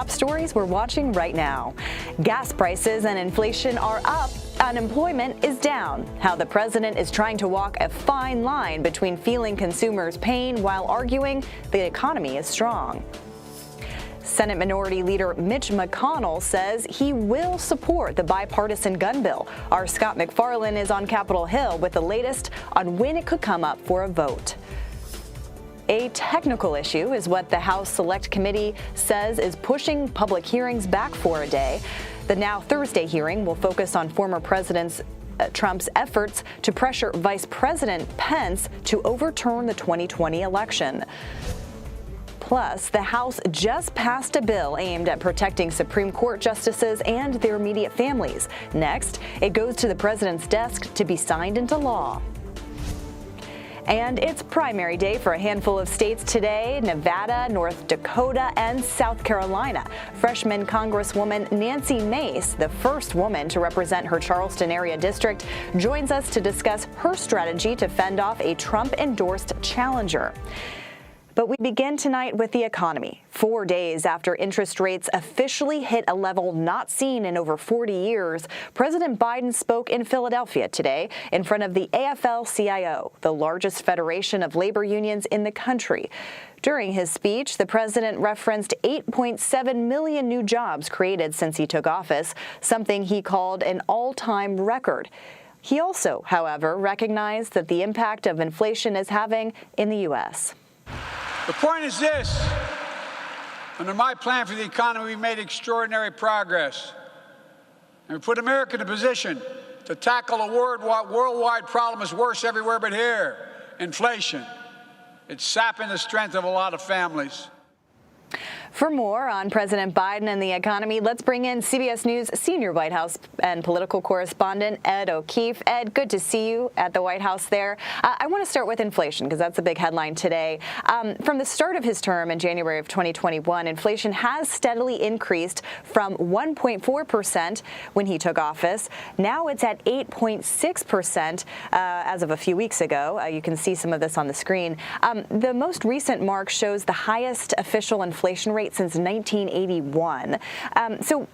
top stories we're watching right now. Gas prices and inflation are up. Unemployment is down. How the president is trying to walk a fine line between feeling consumers' pain while arguing the economy is strong. Senate Minority Leader Mitch McConnell says he will support the bipartisan gun bill. Our Scott McFarlane is on Capitol Hill with the latest on when it could come up for a vote. A technical issue is what the House Select Committee says is pushing public hearings back for a day. The now Thursday hearing will focus on former President Trump's efforts to pressure Vice President Pence to overturn the 2020 election. Plus, the House just passed a bill aimed at protecting Supreme Court justices and their immediate families. Next, it goes to the president's desk to be signed into law. And it's primary day for a handful of states today: Nevada, North Dakota, and South Carolina. Freshman Congresswoman Nancy Mace, the first woman to represent her Charleston area district, joins us to discuss her strategy to fend off a Trump-endorsed challenger. But we begin tonight with the economy. 4 days after interest rates officially hit a level not seen in over 40 years, President Biden spoke in Philadelphia today in front of the AFL-CIO, the largest federation of labor unions in the country. During his speech, the president referenced 8.7 million new jobs created since he took office, something he called an all-time record. He also, however, recognized that the impact of inflation is having in the U.S. The point is this: under my plan for the economy, we made extraordinary progress. And we put America in a position to tackle a worldwide problem that's worse everywhere but here: inflation. It's sapping the strength of a lot of families. For more on President Biden and the economy, let's bring in CBS News senior White House and political correspondent Ed O'Keefe. Ed, good to see you at the White House there. I want to start with inflation because that's a big headline today. From the start of his term in January of 2021, inflation has steadily increased from 1.4% when he took office. Now it's at 8.6% as of a few weeks ago. You can see some of this on the screen. The most recent mark shows the highest official inflation rate since 1981. So,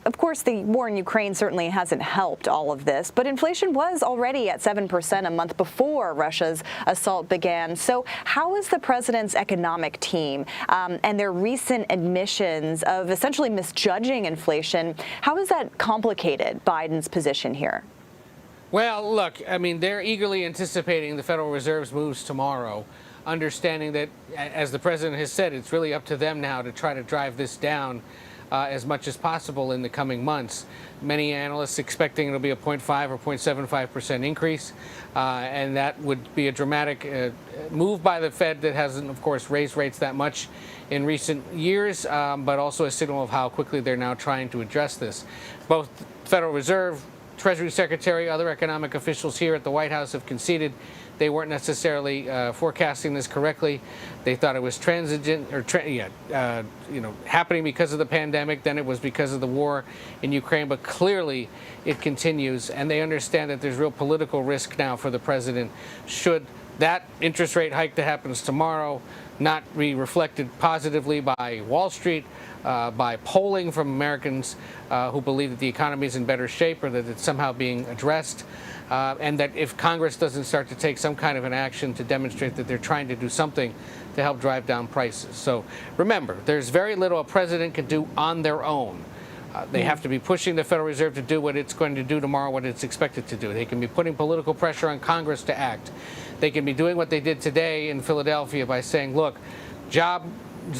of course, the war in Ukraine certainly hasn't helped all of this, but inflation was already at 7% a month before Russia's assault began. So how is the president's economic team and their recent admissions of essentially misjudging inflation, how has that complicated Biden's position here? Well, look, I mean, they're eagerly anticipating the Federal Reserve's moves tomorrow, understanding that, as the president has said, it's really up to them now to try to drive this down as much as possible in the coming months. Many analysts expecting it'll be a 0.5 or 0.75% increase, and that would be a dramatic move by the Fed that hasn't, of course, raised rates that much in recent years, but also a signal of how quickly they're now trying to address this. Both the Federal Reserve, Treasury Secretary, other economic officials here at the White House have conceded they weren't necessarily forecasting this correctly. They thought it was transient or happening because of the pandemic. Then it was because of the war in Ukraine. But clearly, it continues, and they understand that there's real political risk now for the president should that interest rate hike that happens tomorrow not be reflected positively by Wall Street, by polling from Americans who believe that the economy is in better shape or that it's somehow being addressed. And that if Congress doesn't start to take some kind of an action to demonstrate that they're trying to do something to help drive down prices. So remember, there's very little a president can do on their own. They have to be pushing the Federal Reserve to do what it's going to do tomorrow, what it's expected to do. They can be putting political pressure on Congress to act. They can be doing what they did today in Philadelphia by saying, look, jobs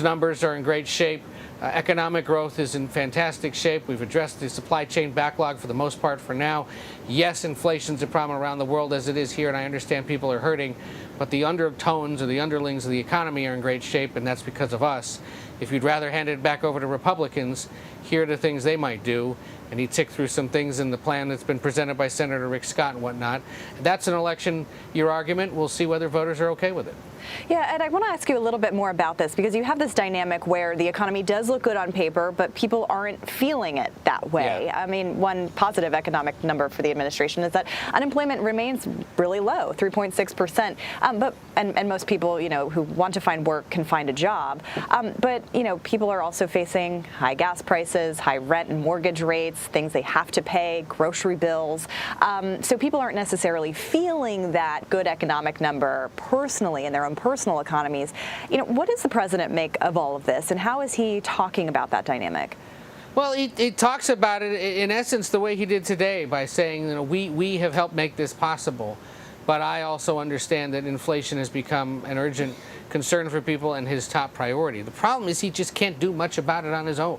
numbers are in great shape. Economic growth is in fantastic shape. We've addressed the supply chain backlog for the most part for now. Yes, inflation's a problem around the world as it is here, and I understand people are hurting, but the undertones or the underlings of the economy are in great shape, and that's because of us. If you'd rather hand it back over to Republicans, here are the things they might do. And he ticked through some things in the plan that's been presented by Senator Rick Scott and whatnot. That's an election year argument. We'll see whether voters are okay with it. Yeah, and I want to ask you a little bit more about this because you have this dynamic where the economy does look good on paper, but people aren't feeling it that way. Yeah. I mean, one positive economic number for the administration is that unemployment remains really low, 3.6%. And most people, who want to find work can find a job. But people are also facing high gas prices, high rent and mortgage rates, things they have to pay, grocery bills. So people aren't necessarily feeling that good economic number personally in their own personal economies. What does the president make of all of this, and how is he talking about that dynamic? Well, he talks about it in essence the way he did today, by saying, we have helped make this possible, but I also understand that inflation has become an urgent concern for people and his top priority. The problem is he just can't do much about it on his own.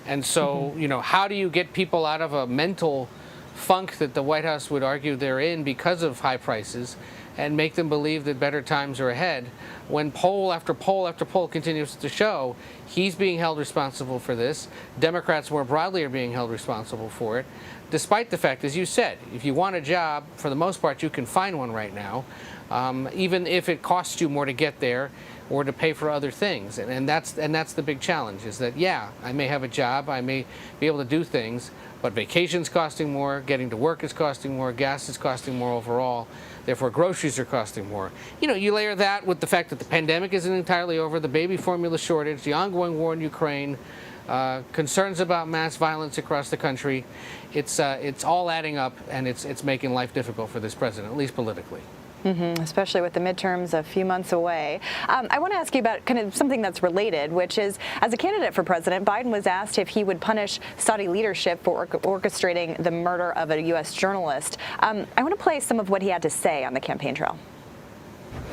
And so, how do you get people out of a mental funk that the White House would argue they're in because of high prices and make them believe that better times are ahead, when poll after poll after poll continues to show he's being held responsible for this, Democrats more broadly are being held responsible for it, despite the fact, as you said, if you want a job, for the most part, you can find one right now, even if it costs you more to get there or to pay for other things. And that's the big challenge, is that, I may have a job, I may be able to do things, but vacation's costing more, getting to work is costing more, gas is costing more overall. Therefore, groceries are costing more. You layer that with the fact that the pandemic isn't entirely over, the baby formula shortage, the ongoing war in Ukraine, concerns about mass violence across the country. It's all adding up, and it's making life difficult for this president, at least politically. Especially with the midterms a few months away. I want to ask you about kind of something that's related, which is, as a candidate for president, Biden was asked if he would punish Saudi leadership for orchestrating the murder of a U.S. journalist. I want to play some of what he had to say on the campaign trail.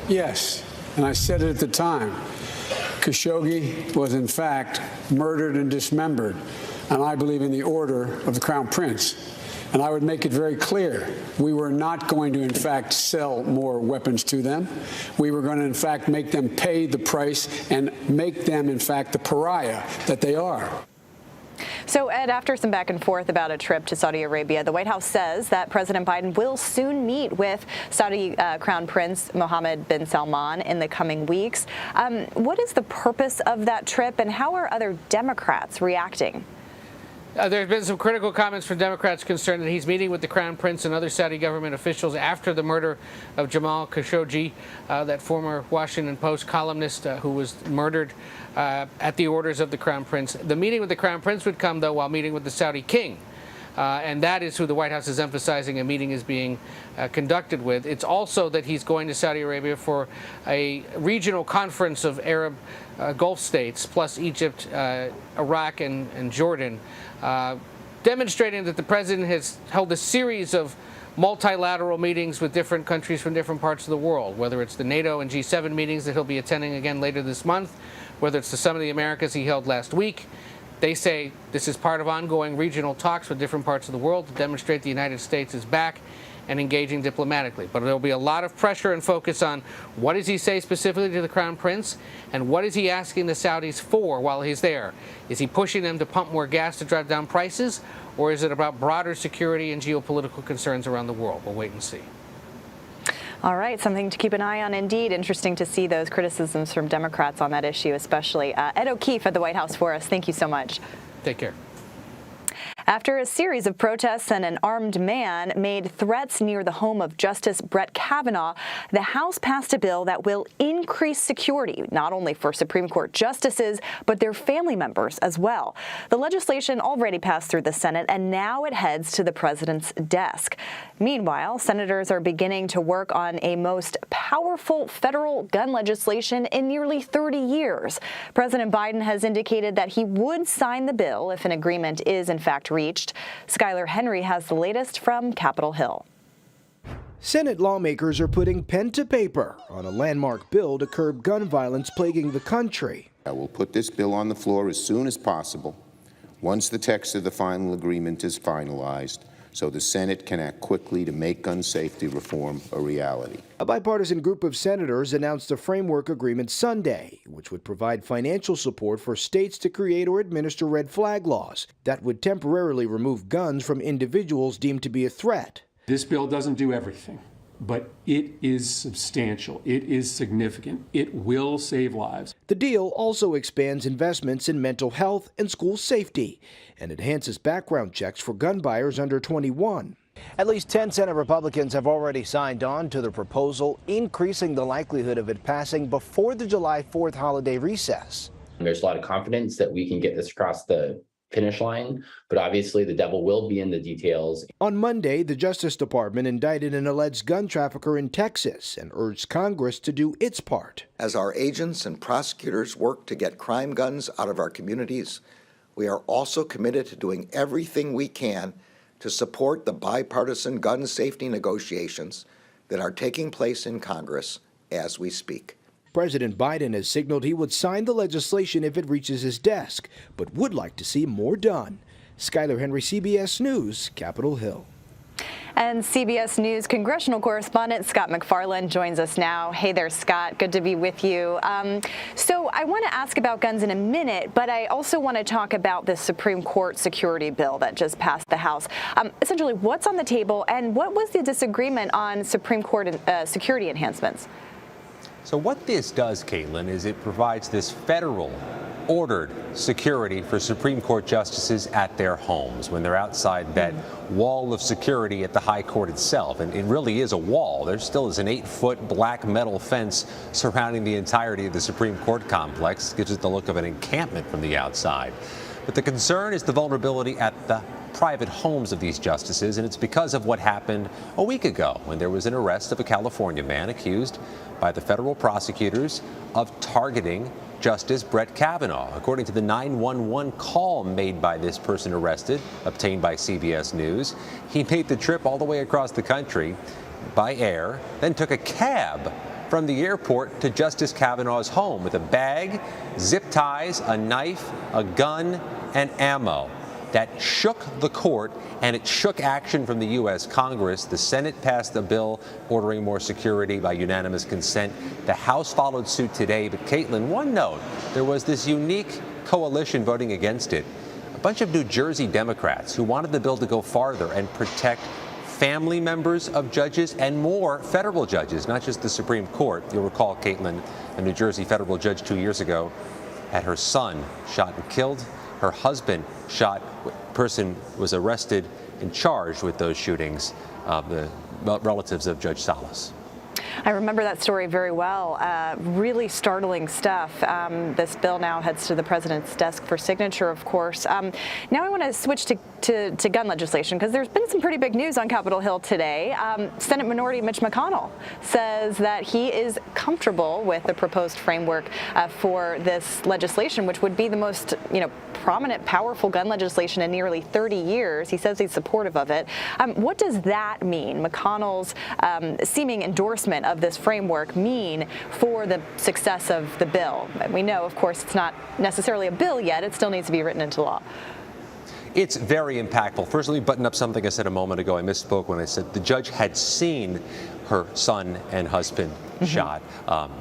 Yes, and I said it at the time. Khashoggi was, in fact, murdered and dismembered, and I believe in the order of the Crown Prince. And I would make it very clear, we were not going to, in fact, sell more weapons to them. We were going to, in fact, make them pay the price and make them, in fact, the pariah that they are. So, Ed, after some back and forth about a trip to Saudi Arabia, the White House says that President Biden will soon meet with Saudi Crown Prince Mohammed bin Salman in the coming weeks. What is the purpose of that trip, and how are other Democrats reacting? There have been some critical comments from Democrats concerned that he's meeting with the Crown Prince and other Saudi government officials after the murder of Jamal Khashoggi, that former Washington Post columnist who was murdered at the orders of the Crown Prince. The meeting with the Crown Prince would come, though, while meeting with the Saudi king. And that is who the White House is emphasizing a meeting is being conducted with. It's also that he's going to Saudi Arabia for a regional conference of Arab Gulf states, plus Egypt, Iraq, and Jordan, demonstrating that the president has held a series of multilateral meetings with different countries from different parts of the world, whether it's the NATO and G7 meetings that he'll be attending again later this month, whether it's the Summit of the Americas he held last week. They say this is part of ongoing regional talks with different parts of the world to demonstrate the United States is back and engaging diplomatically. But there will be a lot of pressure and focus on what does he say specifically to the Crown Prince, and what is he asking the Saudis for while he's there? Is he pushing them to pump more gas to drive down prices, or is it about broader security and geopolitical concerns around the world? We'll wait and see. All right, something to keep an eye on indeed. Interesting to see those criticisms from Democrats on that issue, especially. Ed O'Keefe at the White House for us. Thank you so much. Take care. After a series of protests and an armed man made threats near the home of Justice Brett Kavanaugh, the House passed a bill that will increase security, not only for Supreme Court justices, but their family members as well. The legislation already passed through the Senate, and now it heads to the president's desk. Meanwhile, senators are beginning to work on a most powerful federal gun legislation in nearly 30 years. President Biden has indicated that he would sign the bill if an agreement is in fact reached. Skylar Henry has the latest from Capitol Hill. Senate lawmakers are putting pen to paper on a landmark bill to curb gun violence plaguing the country. I will put this bill on the floor as soon as possible, once the text of the final agreement is finalized, so the Senate can act quickly to make gun safety reform a reality. A bipartisan group of senators announced a framework agreement Sunday, which would provide financial support for states to create or administer red flag laws that would temporarily remove guns from individuals deemed to be a threat. This bill doesn't do everything, but it is substantial. It is significant. It will save lives. The deal also expands investments in mental health and school safety and enhances background checks for gun buyers under 21. At least 10 Senate Republicans have already signed on to the proposal, increasing the likelihood of it passing before the July 4th holiday recess. There's a lot of confidence that we can get this across the finish line, but obviously the devil will be in the details. On Monday, the Justice Department indicted an alleged gun trafficker in Texas and urged Congress to do its part. As our agents and prosecutors work to get crime guns out of our communities, we are also committed to doing everything we can to support the bipartisan gun safety negotiations that are taking place in Congress as we speak. President Biden has signaled he would sign the legislation if it reaches his desk, but would like to see more done. Skyler Henry, CBS News, Capitol Hill. And CBS News congressional correspondent Scott McFarland joins us now. Hey there, Scott. Good to be with you. So I want to ask about guns in a minute, but I also want to talk about the Supreme Court security bill that just passed the House. Essentially, what's on the table, and what was the disagreement on Supreme Court security enhancements? So what this does, Caitlin, is it provides this federal ordered security for Supreme Court justices at their homes when they're outside that wall of security at the high court itself. And it really is a wall. There still is an 8-foot black metal fence surrounding the entirety of the Supreme Court complex. It gives it the look of an encampment from the outside. But the concern is the vulnerability at the private homes of these justices, and it's because of what happened a week ago when there was an arrest of a California man accused by the federal prosecutors of targeting Justice Brett Kavanaugh. According to the 911 call made by this person arrested, obtained by CBS News, he made the trip all the way across the country by air, then took a cab from the airport to Justice Kavanaugh's home with a bag, zip ties, a knife, a gun, and ammo. That shook the court, and it shook action from the U.S. Congress. The Senate passed a bill ordering more security by unanimous consent. The House followed suit today. But, Caitlin, one note, there was this unique coalition voting against it. A bunch of New Jersey Democrats who wanted the bill to go farther and protect family members of judges and more federal judges, not just the Supreme Court. You'll recall, Caitlin, a New Jersey federal judge 2 years ago had her son shot and killed. Her husband shot. Person was arrested and charged with those shootings, the relatives of Judge Salas. I remember that story very well. Really startling stuff. This bill now heads to the president's desk for signature, of course. Now I want to switch to gun legislation, because there's been some pretty big news on Capitol Hill today. Senate Minority Mitch McConnell says that he is comfortable with the proposed framework for this legislation, which would be the most, prominent, powerful gun legislation in nearly 30 years. He says he's supportive of it. What does that mean? McConnell's seeming endorsement of this framework mean for the success of the bill? We know, of course, it's not necessarily a bill yet. It still needs to be written into law. It's very impactful. First, let me button up something I said a moment ago. I misspoke when I said the judge had seen her son and husband shot.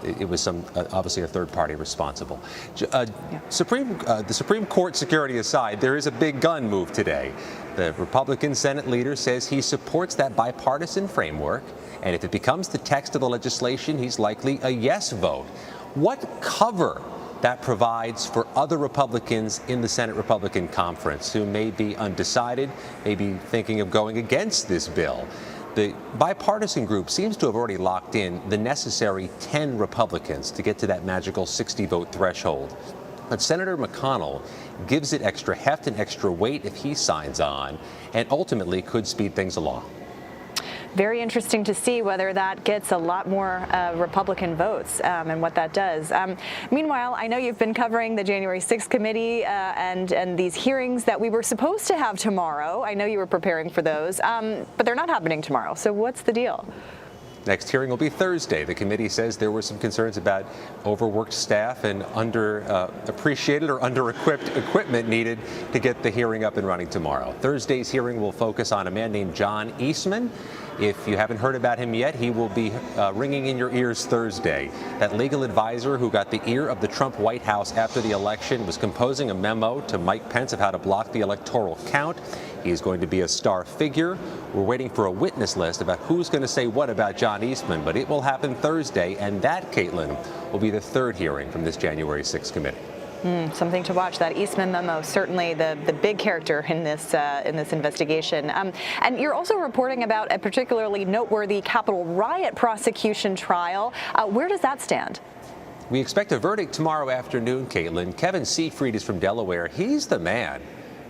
It was obviously a third party responsible. The Supreme Court security aside, there is a big gun move today. The Republican Senate leader says he supports that bipartisan framework, and if it becomes the text of the legislation, he's likely a yes vote. What cover that provides for other Republicans in the Senate Republican Conference who may be undecided, may be thinking of going against this bill? The bipartisan group seems to have already locked in the necessary 10 Republicans to get to that magical 60-vote threshold. But Senator McConnell gives it extra heft and extra weight if he signs on, and ultimately could speed things along. Very interesting to see whether that gets a lot more Republican votes and what that does. Meanwhile, I know you've been covering the January 6th committee and these hearings that we were supposed to have tomorrow. I know you were preparing for those, but they're not happening tomorrow. So what's the deal? Next hearing will be Thursday. The committee says there were some concerns about overworked staff and underappreciated or under-equipped equipment needed to get the hearing up and running tomorrow. Thursday's hearing will focus on a man named John Eastman. If you haven't heard about him yet, he will be ringing in your ears Thursday. That legal advisor who got the ear of the Trump White House after the election was composing a memo to Mike Pence of how to block the electoral count. He's going to be a star figure. We're waiting for a witness list about who's going to say what about John Eastman, but it will happen Thursday, and that, Caitlin, will be the third hearing from this January 6th committee. Something to watch. That Eastman memo, certainly the big character in this investigation. And you're also reporting about a particularly noteworthy Capitol riot prosecution trial. Where does that stand? We expect a verdict tomorrow afternoon, Caitlin. Kevin Seifried is from Delaware. He's the man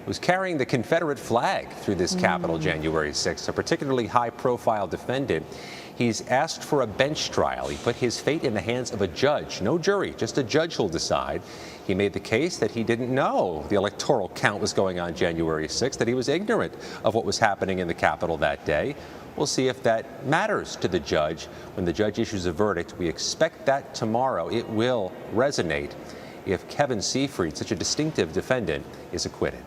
who's carrying the Confederate flag through this Capitol January 6th, a particularly high-profile defendant. He's asked for a bench trial. He put his fate in the hands of a judge. No jury, just a judge who'll decide. He made the case that he didn't know the electoral count was going on January 6th, that he was ignorant of what was happening in the Capitol that day. We'll see if that matters to the judge when the judge issues a verdict. We expect that tomorrow. It will resonate if Kevin Seifried, such a distinctive defendant, is acquitted.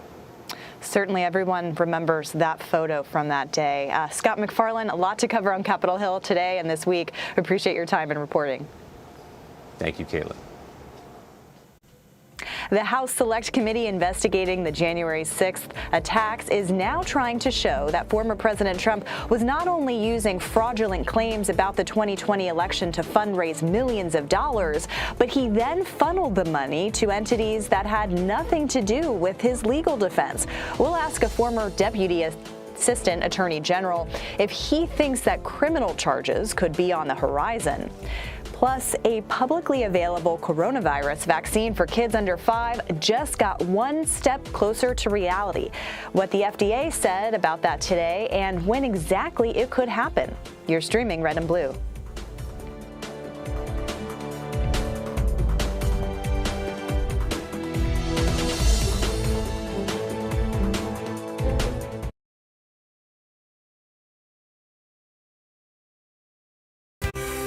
Certainly everyone remembers that photo from that day. Scott McFarland, a lot to cover on Capitol Hill today and this week. Appreciate your time and reporting. Thank you, Caitlin. The House Select Committee investigating the January 6th attacks is now trying to show that former President Trump was not only using fraudulent claims about the 2020 election to fundraise millions of dollars, but he then funneled the money to entities that had nothing to do with his legal defense. We'll ask a former deputy Assistant Attorney General if he thinks that criminal charges could be on the horizon. Plus, a publicly available coronavirus vaccine for kids under 5 just got one step closer to reality. What the FDA said about that today and when exactly it could happen. You're streaming Red and Blue.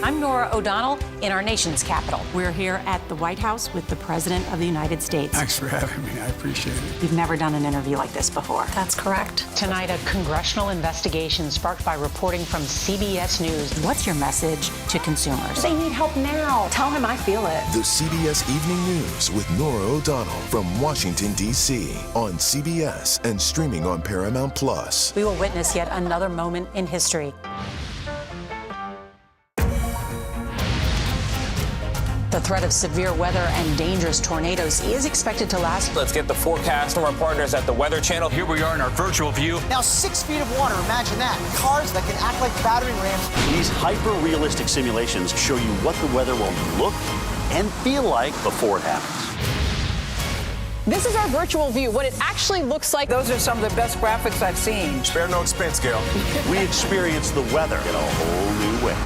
I'm Norah O'Donnell in our nation's capital. We're here at the White House with the President of the United States. Thanks for having me. I appreciate it. You've never done an interview like this before. That's correct. Tonight, a congressional investigation sparked by reporting from CBS News. What's your message to consumers? They need help now. Tell him I feel it. The CBS Evening News with Norah O'Donnell from Washington, D.C. on CBS and streaming on Paramount+. We will witness yet another moment in history. The threat of severe weather and dangerous tornadoes is expected to last. Let's get the forecast from our partners at the Weather Channel. Here we are in our virtual view. Now 6 feet of water, imagine that. Cars that can act like battering rams. These hyper-realistic simulations show you what the weather will look and feel like before it happens. This is our virtual view, what it actually looks like. Those are some of the best graphics I've seen. Spare no expense, Gail. We experience the weather in a whole new way.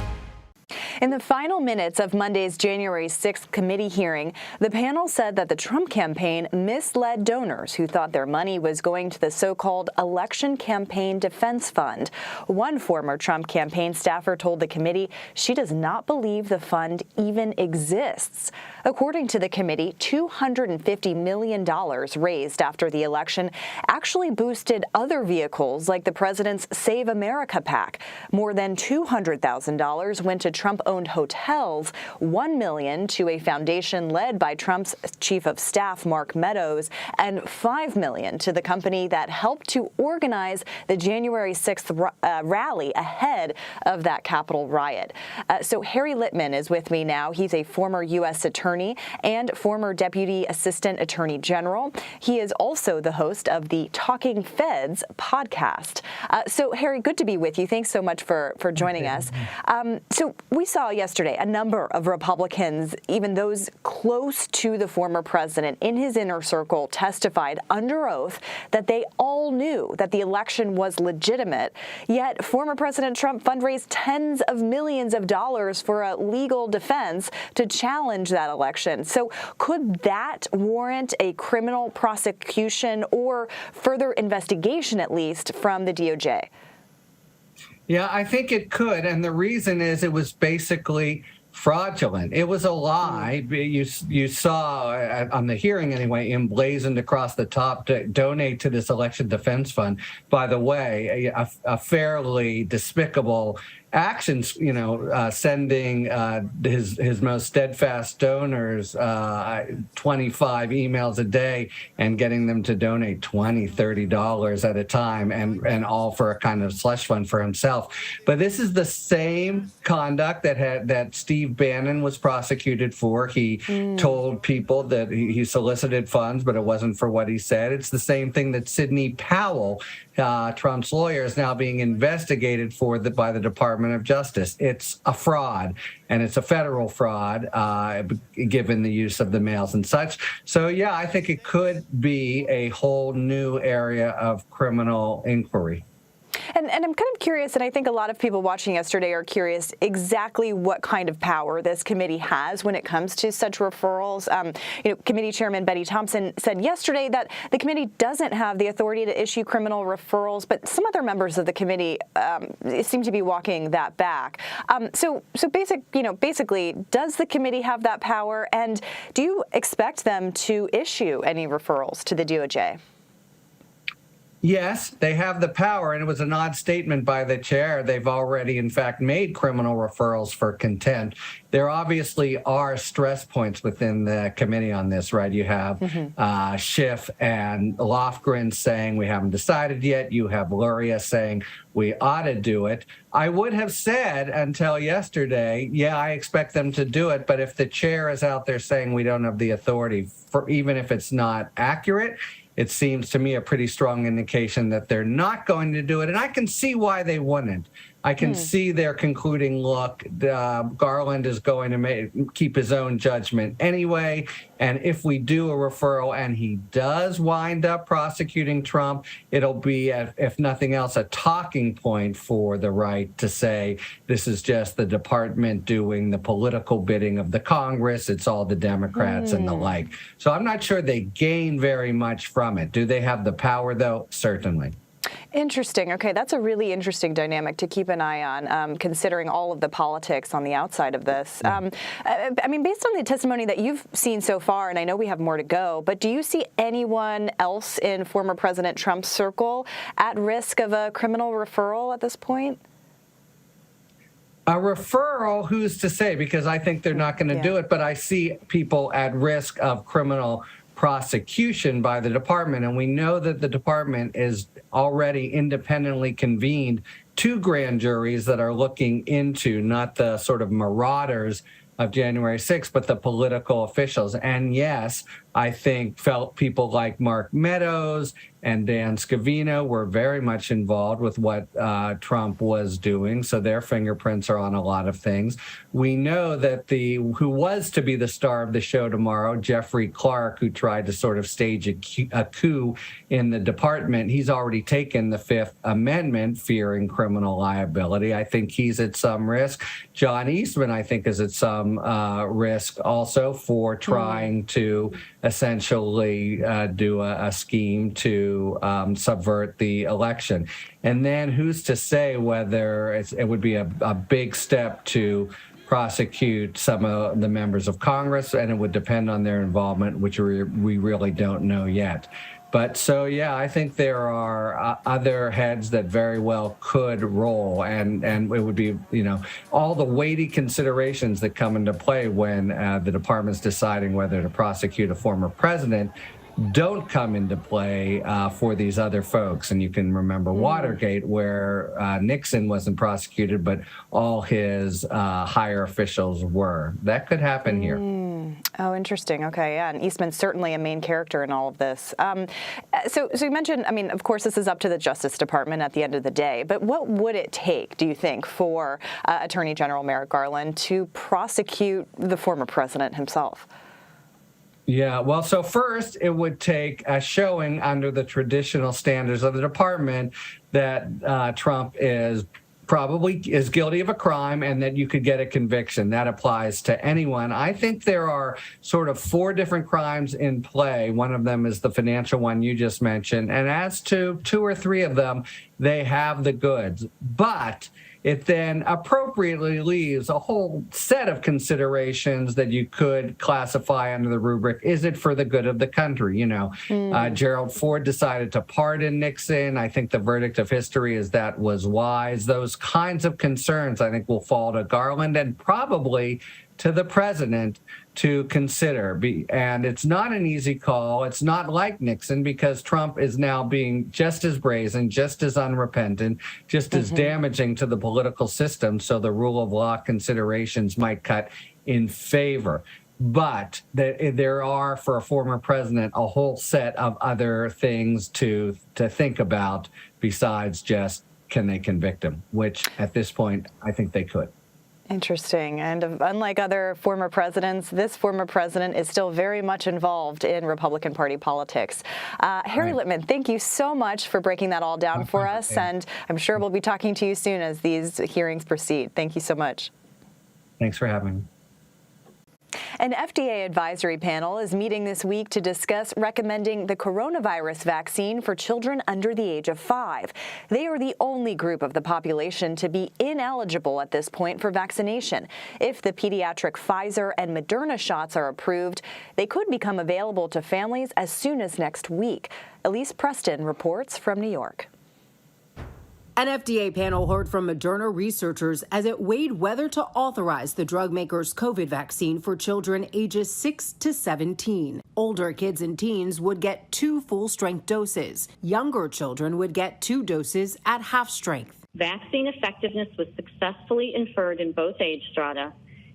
In the final minutes of Monday's January 6th committee hearing, the panel said that the Trump campaign misled donors who thought their money was going to the so-called Election Campaign Defense Fund. One former Trump campaign staffer told the committee she does not believe the fund even exists. According to the committee, $250 million raised after the election actually boosted other vehicles like the president's Save America PAC. More than $200,000 went to Trump-owned hotels, $1 million to a foundation led by Trump's chief of staff, Mark Meadows, and $5 million to the company that helped to organize the January 6th rally ahead of that Capitol riot. So Harry Litman is with me now. He's a former U.S. attorney and former Deputy Assistant Attorney General. He is also the host of the Talking Feds podcast. So Harry, good to be with you. Thanks so much for joining us. So we saw yesterday a number of Republicans, even those close to the former president in his inner circle, testified under oath that they all knew that the election was legitimate. Yet former President Trump fundraised tens of millions of dollars for a legal defense to challenge that election. So could that warrant a criminal prosecution or further investigation, at least, from the DOJ? Yeah, I think it could. And the reason is it was basically fraudulent. It was a lie. You saw on the hearing anyway, emblazoned across the top to donate to this election defense fund. By the way, a fairly despicable actions, sending his most steadfast donors 25 emails a day and getting them to donate $20, $30 at a time, and all for a kind of slush fund for himself. But this is the same conduct that Steve Bannon was prosecuted for. He told people that he solicited funds, but it wasn't for what he said. It's the same thing that Sidney Powell, Trump's lawyer, is now being investigated for by the Department Department of Justice. It's a fraud, and it's a federal fraud, given the use of the mails and such. So, yeah, I think it could be a whole new area of criminal inquiry. And I'm kind of curious, and I think a lot of people watching yesterday are curious exactly what kind of power this committee has when it comes to such referrals. Committee Chairman Betty Thompson said yesterday that the committee doesn't have the authority to issue criminal referrals, but some other members of the committee seem to be walking that back. Basically, does the committee have that power, and do you expect them to issue any referrals to the DOJ? Yes, they have the power, and it was an odd statement by the chair. They've already, in fact, made criminal referrals for contempt. There obviously are stress points within the committee on this, right? You have Schiff and Lofgren saying we haven't decided yet. You have Luria saying we ought to do it. I would have said until yesterday, yeah, I expect them to do it. But if the chair is out there saying we don't have the authority, for even if it's not accurate, it seems to me a pretty strong indication that they're not going to do it. And I can see why they wouldn't. I can see their concluding look. Garland is going to keep his own judgment anyway. And if we do a referral and he does wind up prosecuting Trump, it'll be, if nothing else, a talking point for the right to say this is just the department doing the political bidding of the Congress. It's all the Democrats and the like. So I'm not sure they gain very much from it. Do they have the power, though? Certainly. Interesting. Okay, that's a really interesting dynamic to keep an eye on, considering all of the politics on the outside of this. Based on the testimony that you've seen so far, and I know we have more to go, but do you see anyone else in former President Trump's circle at risk of a criminal referral at this point? A referral, who's to say? Because I think they're not going to do it, but I see people at risk of criminal prosecution by the department. And we know that the department is already independently convened 2 grand juries that are looking into not the sort of marauders of January 6th, but the political officials. And yes, I think felt people like Mark Meadows and Dan Scavino were very much involved with what Trump was doing. So their fingerprints are on a lot of things. We know that who was to be the star of the show tomorrow, Jeffrey Clark, who tried to sort of stage a coup in the department, he's already taken the Fifth Amendment, fearing criminal liability. I think he's at some risk. John Eastman, I think, is at some risk also for trying to essentially do a scheme to subvert the election. And then who's to say whether it would be a big step to prosecute some of the members of Congress, and it would depend on their involvement, which we really don't know yet. But so, yeah, I think there are other heads that very well could roll, and it would be, all the weighty considerations that come into play when the department's deciding whether to prosecute a former president don't come into play for these other folks. And you can remember Watergate, where Nixon wasn't prosecuted, but all his higher officials were. That could happen here. Oh, interesting. Okay, yeah, and Eastman's certainly a main character in all of this. So you mentioned, of course, this is up to the Justice Department at the end of the day, but what would it take, do you think, for Attorney General Merrick Garland to prosecute the former president himself? Yeah, well, so first it would take a showing under the traditional standards of the department that Trump is guilty of a crime and that you could get a conviction. That applies to anyone. I think there are sort of 4 different crimes in play. One of them is the financial one you just mentioned. And as to 2 or 3 of them, they have the goods. But it then appropriately leaves a whole set of considerations that you could classify under the rubric, is it for the good of the country? Gerald Ford decided to pardon Nixon. I think the verdict of history is that was wise. Those kinds of concerns, I think, will fall to Garland and probably to the president to consider. And it's not an easy call. It's not like Nixon, because Trump is now being just as brazen, just as unrepentant, just as damaging to the political system. So the rule of law considerations might cut in favor. But there are, for a former president, a whole set of other things to think about besides just can they convict him, which at this point, I think they could. Interesting. And unlike other former presidents, this former president is still very much involved in Republican Party politics. Harry Littman, thank you so much for breaking that all down for us. And I'm sure we'll be talking to you soon as these hearings proceed. Thank you so much. Thanks for having me. An FDA advisory panel is meeting this week to discuss recommending the coronavirus vaccine for children under the age of 5. They are the only group of the population to be ineligible at this point for vaccination. If the pediatric Pfizer and Moderna shots are approved, they could become available to families as soon as next week. Elise Preston reports from New York. An FDA panel heard from Moderna researchers as it weighed whether to authorize the drug maker's COVID vaccine for children ages 6 to 17. Older kids and teens would get 2 full-strength doses. Younger children would get 2 doses at half strength. Vaccine effectiveness was successfully inferred in both age strata,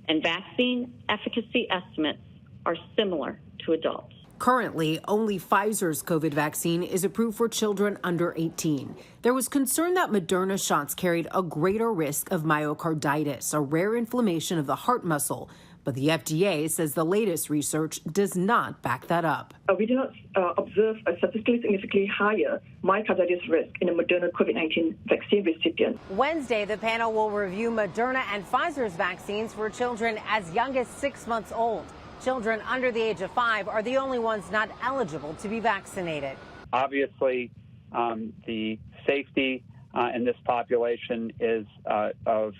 and vaccine efficacy estimates are similar to adults. Currently, only Pfizer's COVID vaccine is approved for children under 18. There was concern that Moderna shots carried a greater risk of myocarditis, a rare inflammation of the heart muscle. But the FDA says the latest research does not back that up. We do not observe a statistically significantly higher myocarditis risk in the Moderna COVID-19 vaccine recipient. Wednesday, the panel will review Moderna and Pfizer's vaccines for children as young as 6 months old. Children under the age of 5 are the only ones not eligible to be vaccinated. Obviously, the safety in this population is of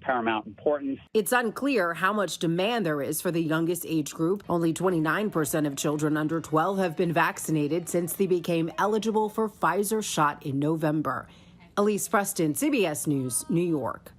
paramount importance. It's unclear how much demand there is for the youngest age group. Only 29% of children under 12 have been vaccinated since they became eligible for Pfizer shot in November. Elise Preston, CBS News, New York.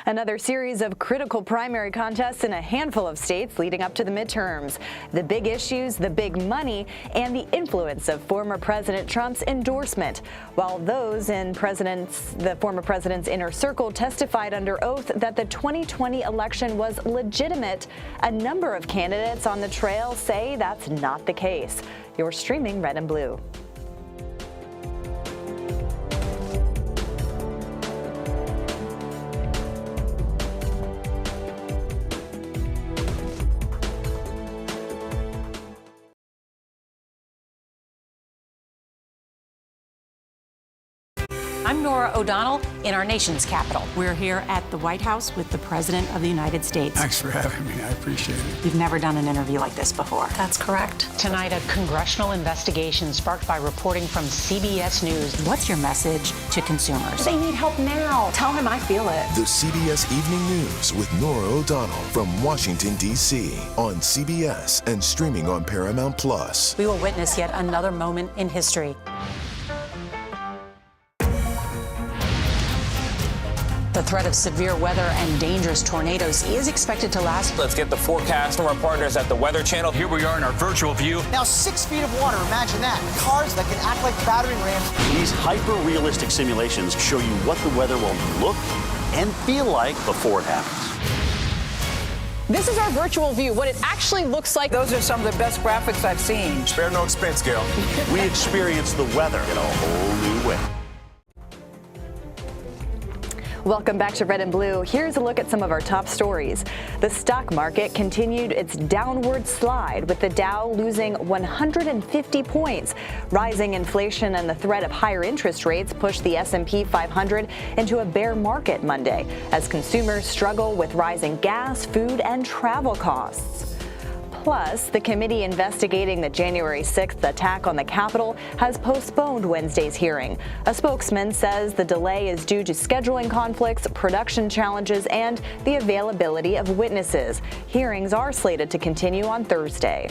Another series of critical primary contests in a handful of states leading up to the midterms. The big issues, the big money, and the influence of former President Trump's endorsement. While those in the former president's inner circle testified under oath that the 2020 election was legitimate, a number of candidates on the trail say that's not the case. You're streaming Red and Blue. I'm Norah O'Donnell in our nation's capital. We're here at the White House with the President of the United States. Thanks for having me. I appreciate it. You've never done an interview like this before. That's correct. Tonight, a congressional investigation sparked by reporting from CBS News. What's your message to consumers? They need help now. Tell him I feel it. The CBS Evening News with Norah O'Donnell from Washington, D.C. on CBS and streaming on Paramount+. We will witness yet another moment in history. The threat of severe weather and dangerous tornadoes is expected to last. Let's get the forecast from our partners at the Weather Channel. Here we are in our virtual view. Now 6 feet of water, imagine that. Cars that can act like battering rams. These hyper-realistic simulations show you what the weather will look and feel like before it happens. This is our virtual view, what it actually looks like. Those are some of the best graphics I've seen. Spare no expense, Gail. We experience the weather in a whole new way. Welcome back to Red and Blue. Here's a look at some of our top stories. The stock market continued its downward slide, with the Dow losing 150 points. Rising inflation and the threat of higher interest rates pushed the S&P 500 into a bear market Monday as consumers struggle with rising gas, food, and travel costs. Plus, the committee investigating the January 6th attack on the Capitol has postponed Wednesday's hearing. A spokesman says the delay is due to scheduling conflicts, production challenges, and the availability of witnesses. Hearings are slated to continue on Thursday.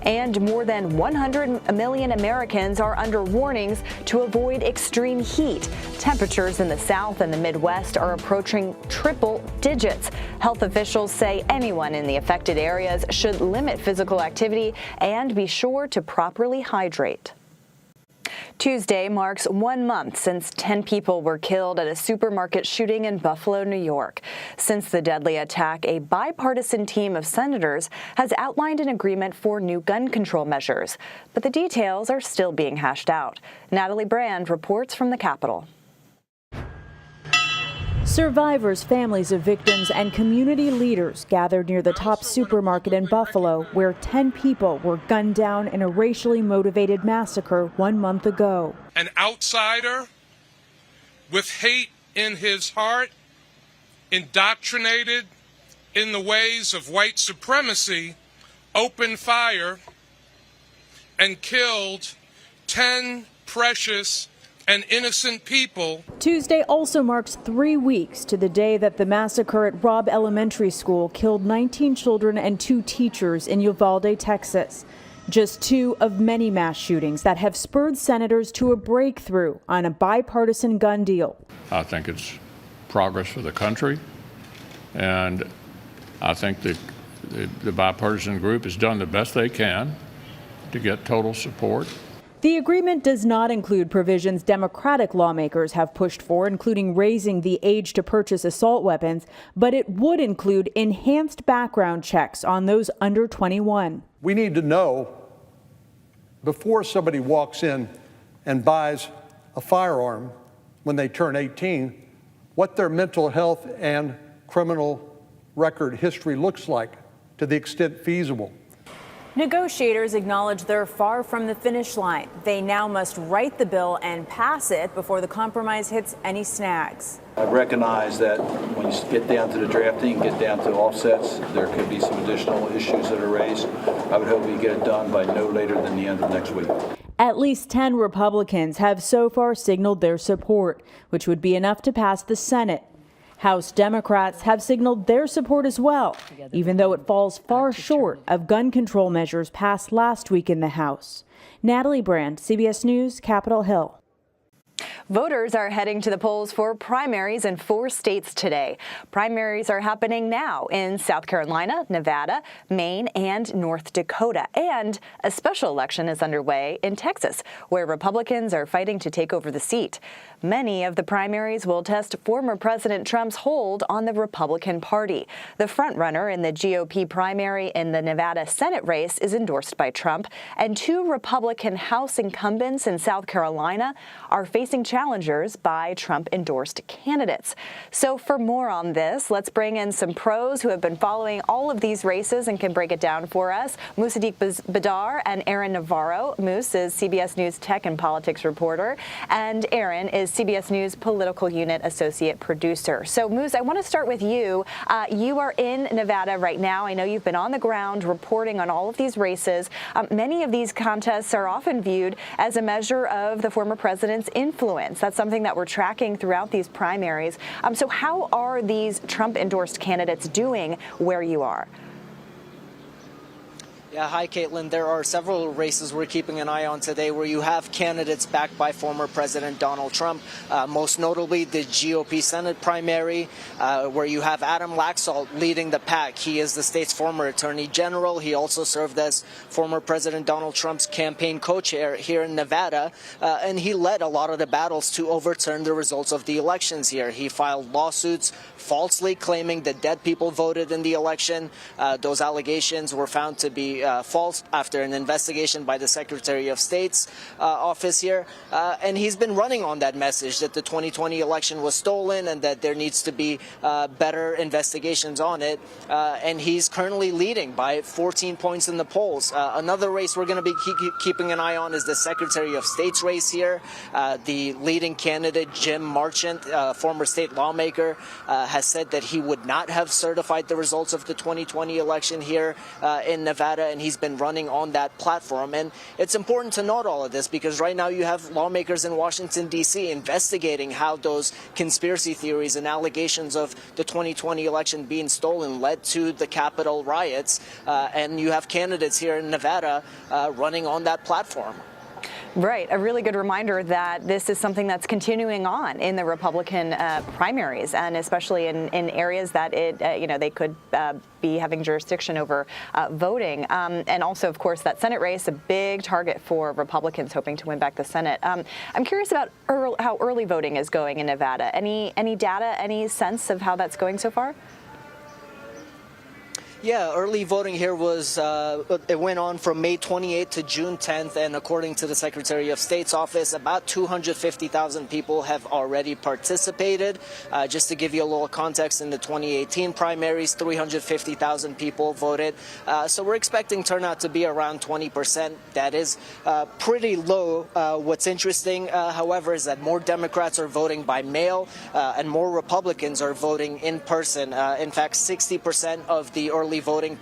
And more than 100 million Americans are under warnings to avoid extreme heat. Temperatures in the South and the Midwest are approaching triple digits. Health officials say anyone in the affected areas should limit physical activity and be sure to properly hydrate. Tuesday marks 1 month since 10 people were killed at a supermarket shooting in Buffalo, New York. Since the deadly attack, a bipartisan team of senators has outlined an agreement for new gun control measures, but the details are still being hashed out. Natalie Brand reports from the Capitol. Survivors, families of victims, and community leaders gathered near the top supermarket in Buffalo, where 10 people were gunned down in a racially motivated massacre 1 month ago. An outsider with hate in his heart, indoctrinated in the ways of white supremacy, opened fire and killed 10 precious and innocent people. Tuesday also marks 3 weeks to the day that the massacre at Robb Elementary School killed 19 children and 2 teachers in Uvalde, Texas. Just 2 of many mass shootings that have spurred senators to a breakthrough on a bipartisan gun deal. I think it's progress for the country, and I think the bipartisan group has done the best they can to get total support. The agreement does not include provisions Democratic lawmakers have pushed for, including raising the age to purchase assault weapons, but it would include enhanced background checks on those under 21. We need to know before somebody walks in and buys a firearm when they turn 18, what their mental health and criminal record history looks like to the extent feasible. Negotiators acknowledge they're far from the finish line. They now must write the bill and pass it before the compromise hits any snags. I recognize that when you get down to the drafting, get down to offsets, there could be some additional issues that are raised. I would hope we get it done by no later than the end of next week. At least 10 Republicans have so far signaled their support, which would be enough to pass the Senate. House Democrats have signaled their support as well, even though it falls far short of gun control measures passed last week in the House. Natalie Brand, CBS News, Capitol Hill. Voters are heading to the polls for primaries in 4 states today. Primaries are happening now in South Carolina, Nevada, Maine, and North Dakota. And a special election is underway in Texas, where Republicans are fighting to take over the seat. Many of the primaries will test former President Trump's hold on the Republican Party. The frontrunner in the GOP primary in the Nevada Senate race is endorsed by Trump, and 2 Republican House incumbents in South Carolina are facing challengers by Trump-endorsed candidates. So for more on this, let's bring in some pros who have been following all of these races and can break it down for us. Musaddiq Badar and Aaron Navarro. Moose is CBS News tech and politics reporter, and Aaron is CBS News political unit associate producer. So Moose, I want to start with you. You are in Nevada right now. I know you've been on the ground reporting on all of these races. Many of these contests are often viewed as a measure of the former president's influence. That's something that we're tracking throughout these primaries. So how are these Trump-endorsed candidates doing where you are? Yeah, hi, Caitlin. There are several races we're keeping an eye on today where you have candidates backed by former President Donald Trump, most notably the GOP Senate primary, where you have Adam Laxalt leading the pack. He is the state's former attorney general. He also served as former President Donald Trump's campaign co-chair here in Nevada, and he led a lot of the battles to overturn the results of the elections here. He filed lawsuits falsely claiming that dead people voted in the election. Those allegations were found to be false after an investigation by the Secretary of State's office here. And he's been running on that message that the 2020 election was stolen and that there needs to be better investigations on it. And he's currently leading by 14 points in the polls. Another race we're going to be keeping an eye on is the Secretary of State's race here. The leading candidate, Jim Marchant, former state lawmaker, has said that he would not have certified the results of the 2020 election here in Nevada, and he's been running on that platform. And it's important to note all of this because right now you have lawmakers in Washington, D.C. investigating how those conspiracy theories and allegations of the 2020 election being stolen led to the Capitol riots, and you have candidates here in Nevada running on that platform. Right. A really good reminder that this is something that's continuing on in the Republican primaries, and especially in areas that they could be having jurisdiction over voting. And also, of course, that Senate race, a big target for Republicans hoping to win back the Senate. I'm curious about how early voting is going in Nevada. Any data, any sense of how that's going so far? Yeah, early voting here it went on from May 28th to June 10th, and according to the Secretary of State's office, about 250,000 people have already participated. Just to give you a little context, in the 2018 primaries, 350,000 people voted. So we're expecting turnout to be around 20%. That is pretty low. What's interesting, however, is that more Democrats are voting by mail and more Republicans are voting in person. In fact, 60% of the early voting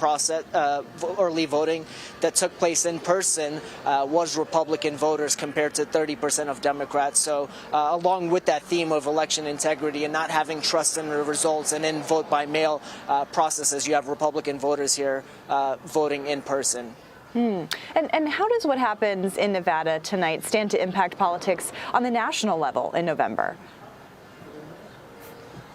that took place in person was Republican voters compared to 30% of Democrats. So along with that theme of election integrity and not having trust in the results and in vote by mail processes, you have Republican voters here voting in person. And how does what happens in Nevada tonight stand to impact politics on the national level in November?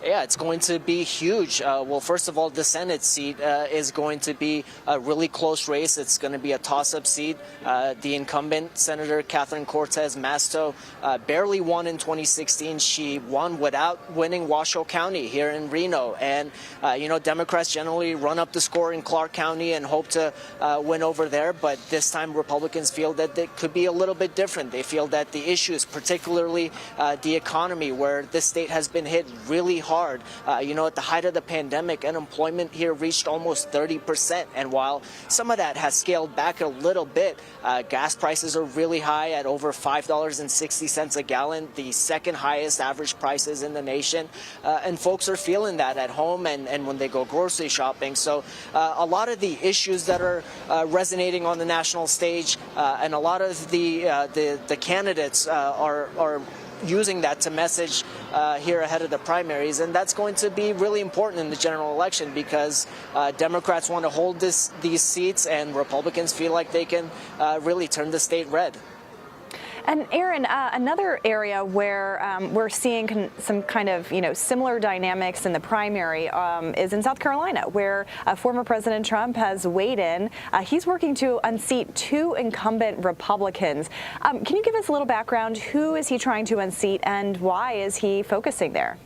Yeah, it's going to be huge. Well, first of all, the Senate seat is going to be a really close race. It's going to be a toss-up seat. The incumbent, Senator Catherine Cortez Masto, barely won in 2016. She won without winning Washoe County here in Reno. And, Democrats generally run up the score in Clark County and hope to win over there. But this time, Republicans feel that it could be a little bit different. They feel that the issues, particularly the economy, where this state has been hit really hard. At the height of the pandemic, unemployment here reached almost 30%. And while some of that has scaled back a little bit, gas prices are really high at over $5.60 a gallon, the second highest average prices in the nation. And folks are feeling that at home and when they go grocery shopping. So a lot of the issues that are resonating on the national stage and a lot of the candidates are using that to message here ahead of the primaries, and that's going to be really important in the general election because Democrats want to hold these seats and Republicans feel like they can really turn the state red. And Aaron, another area where we're seeing some kind of similar dynamics in the primary is in South Carolina, where former President Trump has weighed in. He's working to unseat two incumbent Republicans. Can you give us a little background? Who is he trying to unseat, and why is he focusing there?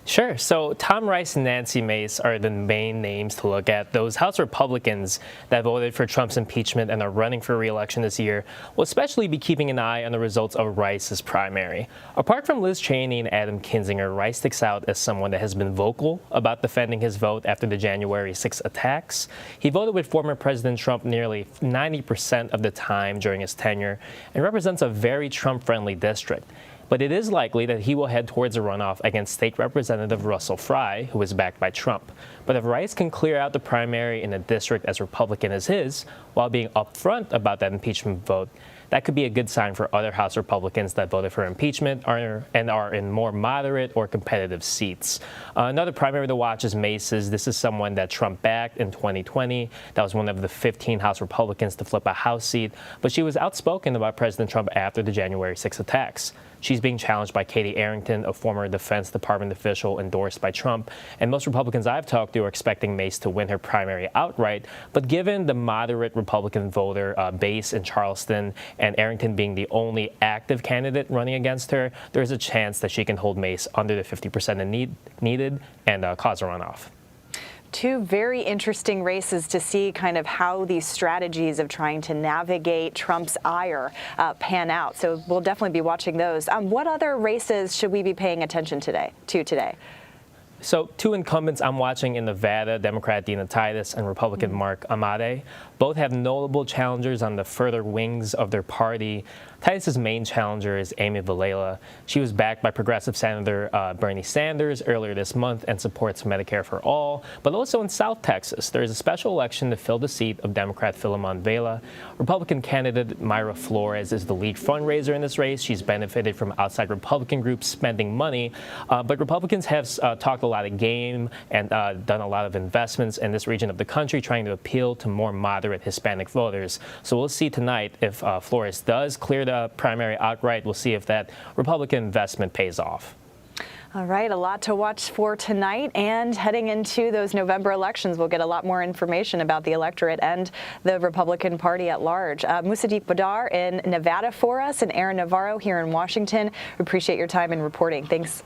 Sure. So Tom Rice and Nancy Mace are the main names to look at. Those House Republicans that voted for Trump's impeachment and are running for re-election this year will especially be keeping an eye on the results of Rice's primary. Apart from Liz Cheney and Adam Kinzinger, Rice sticks out as someone that has been vocal about defending his vote after the January 6 attacks. He voted with former President Trump nearly 90% of the time during his tenure and represents a very Trump-friendly district. But it is likely that he will head towards a runoff against State Representative Russell Fry, who is backed by Trump. But if Rice can clear out the primary in a district as Republican as his, while being upfront about that impeachment vote, that could be a good sign for other House Republicans that voted for impeachment and are in more moderate or competitive seats. Another primary to watch is Mace's. This is someone that Trump backed in 2020. That was one of the 15 House Republicans to flip a House seat. But she was outspoken about President Trump after the January 6 attacks. She's being challenged by Katie Arrington, a former Defense Department official endorsed by Trump. And most Republicans I've talked to are expecting Mace to win her primary outright. But given the moderate Republican voter base in Charleston and Arrington being the only active candidate running against her, there's a chance that she can hold Mace under the 50% needed and cause a runoff. Two very interesting races to see kind of how these strategies of trying to navigate Trump's ire pan out. So we'll definitely be watching those. What other races should we be paying attention to today? So two incumbents I'm watching in Nevada, Democrat Dina Titus and Republican Mark Amade. Both have notable challengers on the further wings of their party. Titus's main challenger is Amy Vilela. She was backed by progressive Senator Bernie Sanders earlier this month and supports Medicare for all. But also in South Texas, there is a special election to fill the seat of Democrat Philemon Vela. Republican candidate Myra Flores is the lead fundraiser in this race. She's benefited from outside Republican groups spending money. But Republicans have talked a lot of game and done a lot of investments in this region of the country, trying to appeal to more moderate Hispanic voters. So we'll see tonight if Flores does clear the primary outright. We'll see if that Republican investment pays off. All right, a lot to watch for tonight, and heading into those November elections, we'll get a lot more information about the electorate and the Republican Party at large. Musaddiq Badar in Nevada for us, and Aaron Navarro here in Washington. We appreciate your time and reporting. Thanks.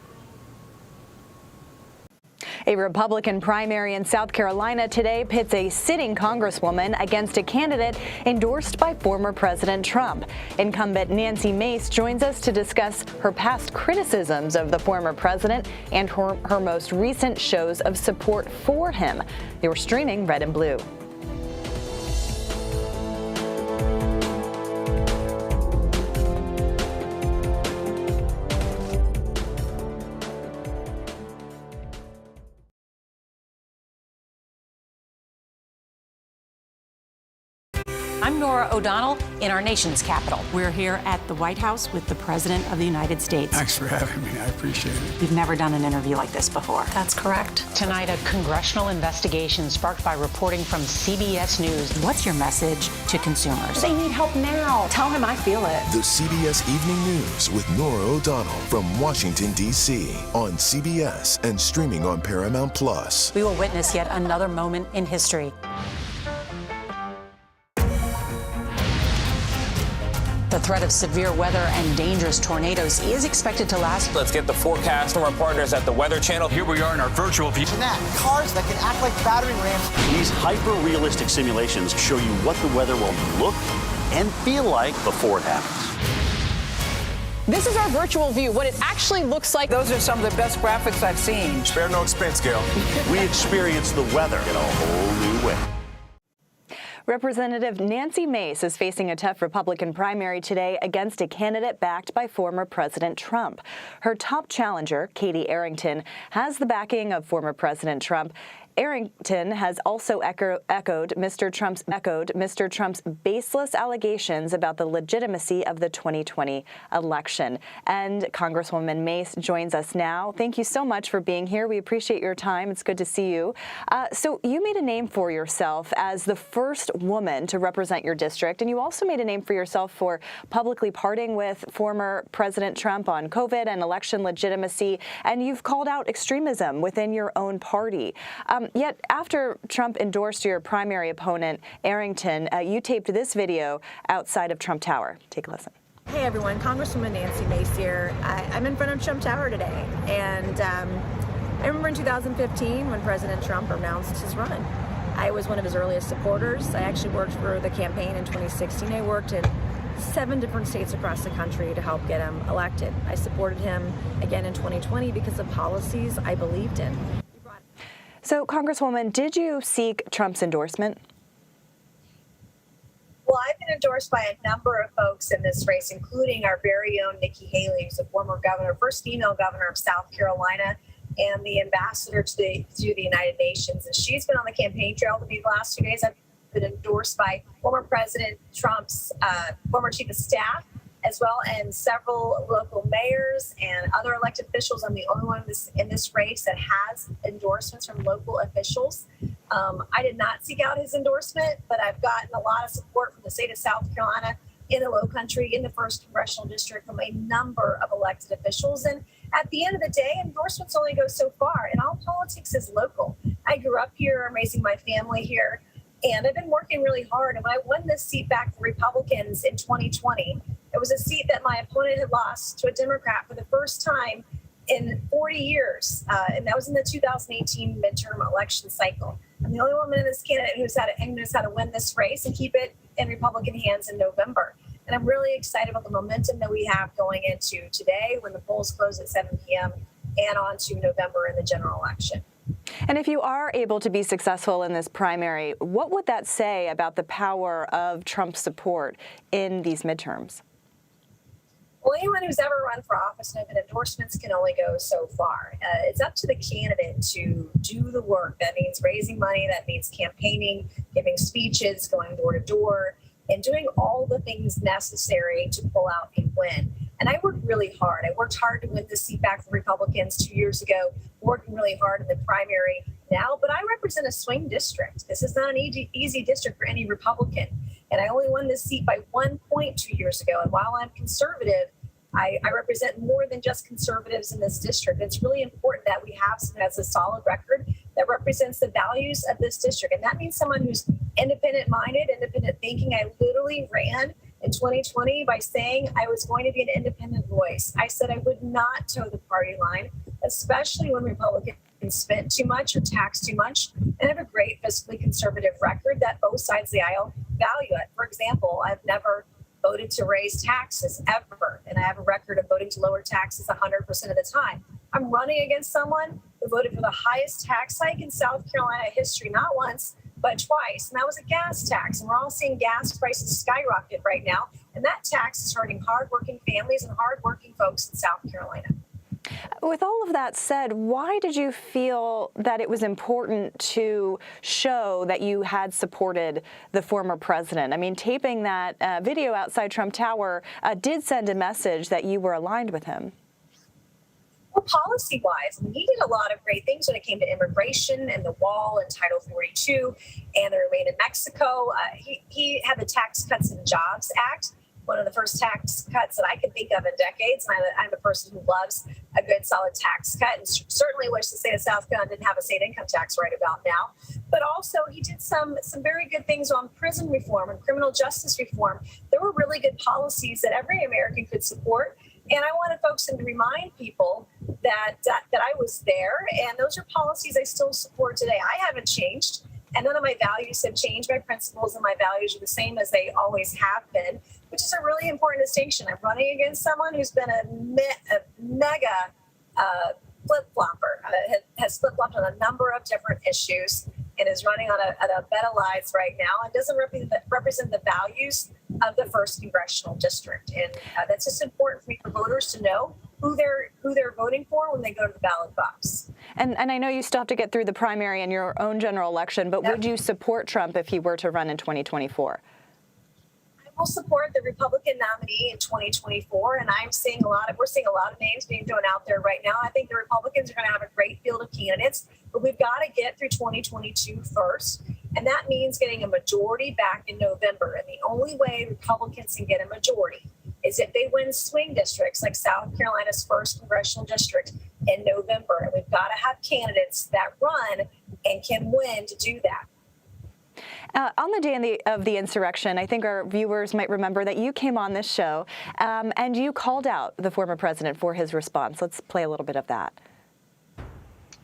A Republican primary in South Carolina today pits a sitting Congresswoman against a candidate endorsed by former President Trump. Incumbent Nancy Mace joins us to discuss her past criticisms of the former president and her most recent shows of support for him. You're streaming Red and Blue. I'm Norah O'Donnell in our nation's capital. We're here at the White House with the President of the United States. Thanks for having me. I appreciate it. We've never done an interview like this before. That's correct. Tonight, a congressional investigation sparked by reporting from CBS News. What's your message to consumers? They need help now. Tell him I feel it. The CBS Evening News with Norah O'Donnell from Washington, D.C. on CBS and streaming on Paramount Plus. We will witness yet another moment in history. The threat of severe weather and dangerous tornadoes is expected to last. Let's get the forecast from our partners at the Weather Channel. Here we are in our virtual view. Cars that can act like battering rams. These hyper-realistic simulations show you what the weather will look and feel like before it happens. This is our virtual view, what it actually looks like. Those are some of the best graphics I've seen. Spare no expense, Gail. We experience the weather in a whole new way. Representative Nancy Mace is facing a tough Republican primary today against a candidate backed by former President Trump. Her top challenger, Katie Arrington, has the backing of former President Trump. Arrington has also echoed Mr. Trump's baseless allegations about the legitimacy of the 2020 election. And Congresswoman Mace joins us now. Thank you so much for being here. We appreciate your time. It's good to see you. So you made a name for yourself as the first woman to represent your district, and you also made a name for yourself for publicly parting with former President Trump on COVID and election legitimacy, and you've called out extremism within your own party. Yet after Trump endorsed your primary opponent, Arrington, you taped this video outside of Trump Tower. Take a listen. Hey everyone, Congresswoman Nancy Mace here. I'm in front of Trump Tower today, and I remember in 2015 when President Trump announced his run. I was one of his earliest supporters. I actually worked for the campaign in 2016. I worked in 7 different states across the country to help get him elected. I supported him again in 2020 because of policies I believed in. So, Congresswoman, did you seek Trump's endorsement? Well, I've been endorsed by a number of folks in this race, including our very own Nikki Haley, who's a former governor, first female governor of South Carolina, and the ambassador to the United Nations. And she's been on the campaign trail with me the last 2 days. I've been endorsed by former President Trump's former chief of staff, as well, and several local mayors and other elected officials. I'm the only one in this race that has endorsements from local officials. I did not seek out his endorsement, but I've gotten a lot of support from the state of South Carolina, in the Lowcountry, in the 1st Congressional District, from a number of elected officials. And at the end of the day, endorsements only go so far, and all politics is local. I grew up here, I'm raising my family here, and I've been working really hard. And when I won this seat back for Republicans in 2020, it was a seat that my opponent had lost to a Democrat for the first time in 40 years, and that was in the 2018 midterm election cycle. I'm the only woman in this candidate who knows how to win this race and keep it in Republican hands in November. And I'm really excited about the momentum that we have going into today when the polls close at 7 p.m. and on to November in the general election. And if you are able to be successful in this primary, what would that say about the power of Trump's support in these midterms? Well, anyone who's ever run for office knows that endorsements can only go so far. It's up to the candidate to do the work. That means raising money, that means campaigning, giving speeches, going door to door, and doing all the things necessary to pull out a win. And I worked really hard. I worked hard to win this seat back for Republicans 2 years ago, working really hard in the primary now, but I represent a swing district. This is not an easy district for any Republican. And I only won this seat by 1 point 2 years ago. And while I'm conservative, I represent more than just conservatives in this district. It's really important that we have someone who has a solid record that represents the values of this district. And that means someone who's independent-minded, independent thinking. I literally ran in 2020 by saying I was going to be an independent voice. I said I would not toe the party line, especially when Republicans spent too much or taxed too much, and have a great fiscally conservative record that both sides of the aisle value it. For example, I've never voted to raise taxes ever, and I have a record of voting to lower taxes 100% of the time. I'm running against someone who voted for the highest tax hike in South Carolina history, not once, but twice, and that was a gas tax. And we're all seeing gas prices skyrocket right now, and that tax is hurting hardworking families and hardworking folks in South Carolina. With all of that said, why did you feel that it was important to show that you had supported the former president? I mean, taping that video outside Trump Tower did send a message that you were aligned with him. Well, policy-wise, I mean, he did a lot of great things when it came to immigration and the wall and Title 42 and the Remain in Mexico. He had the Tax Cuts and Jobs Act, one of the first tax cuts that I could think of in decades. And I'm a person who loves a good, solid tax cut, and certainly wish the state of South Carolina didn't have a state income tax right about now. But also, he did some very good things on prison reform and criminal justice reform. There were really good policies that every American could support. And I wanted folks to remind people that I was there, and those are policies I still support today. I haven't changed, and none of my values have changed. My principles and my values are the same as they always have been, which is a really important distinction. I'm running against someone who's been a mega flip-flopper, has flip-flopped on a number of different issues, and is running on a bed of lies right now, and doesn't represent the values of the 1st Congressional District. And that's just important for voters to know who they're voting for when they go to the ballot box. And I know you still have to get through the primary and your own general election, but would you support Trump if he were to run in 2024? Will support the Republican nominee in 2024, and we're seeing a lot of names being thrown out there right now. I think the Republicans are going to have a great field of candidates, but we've got to get through 2022 first, and that means getting a majority back in November. And the only way Republicans can get a majority is if they win swing districts like South Carolina's 1st Congressional District in November, and we've got to have candidates that run and can win to do that. On the day of the insurrection, I think our viewers might remember that you came on this show and you called out the former president for his response. Let's play a little bit of that.